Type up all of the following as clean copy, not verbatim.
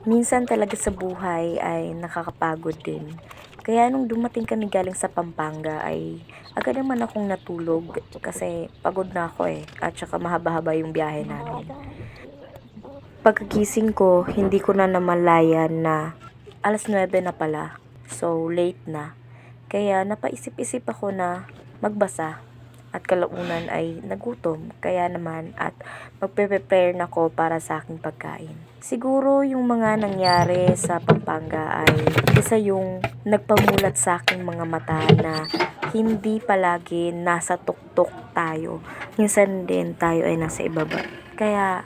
Minsan talaga sa buhay ay nakakapagod din. Kaya nung dumating kami galing sa Pampanga ay agad naman akong natulog kasi pagod na ako at saka mahaba-haba yung biyahe namin. Pagkagising ko, hindi ko na namalayan na 9:00 na pala. So, late na. Kaya napaisip-isip ako na magbasa at kalaunan ay nagutom. Kaya naman at magpe-prepare na ako para sa aking pagkain. Siguro yung mga nangyari sa Pampanga ay isa yung nagpamulat sa aking mga mata na hindi palagi nasa tuktok tayo. Minsan din tayo ay nasa ibaba. Kaya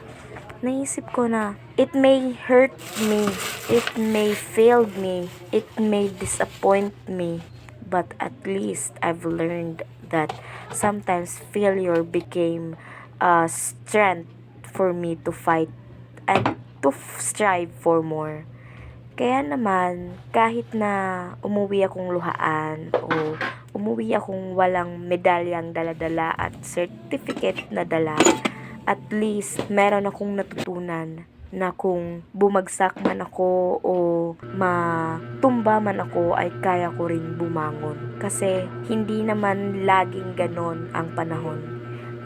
naisip ko na it may hurt me, it may fail me, it may disappoint me, but at least I've learned that sometimes failure became a strength for me to fight and to strive for more. Kaya naman, kahit na umuwi akong luhaan o umuwi akong walang medalyang daladala at certificate na dala, at least meron akong natutunan na kung bumagsak man ako o matumba man ako ay kaya ko rin bumangon. Kasi hindi naman laging ganon ang panahon.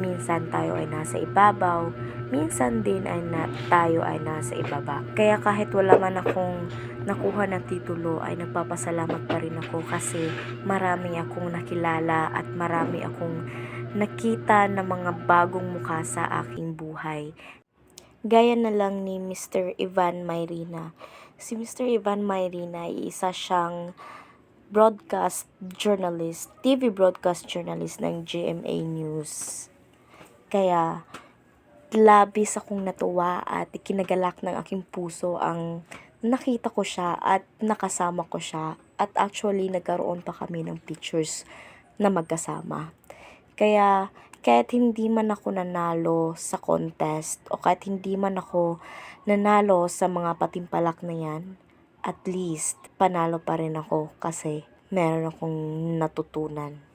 Minsan tayo ay nasa ibabaw, minsan din ay tayo ay nasa ibaba. Kaya kahit wala man akong nakuha na titulo ay nagpapasalamat pa rin ako kasi marami akong nakilala at marami akong nakita na mga bagong mukha sa aking buhay. Gaya na lang ni Mr. Ivan Mayrina. Si Mr. Ivan Mayrina ay isa siyang broadcast journalist, TV broadcast journalist ng GMA News. Kaya labis akong natuwa at ikinagalak ng aking puso ang nakita ko siya at nakasama ko siya at actually nagkaroon pa kami ng pictures na magkasama. Kaya kahit hindi man ako nanalo sa contest o kahit hindi man ako nanalo sa mga patimpalak na yan, at least panalo pa rin ako kasi meron akong natutunan.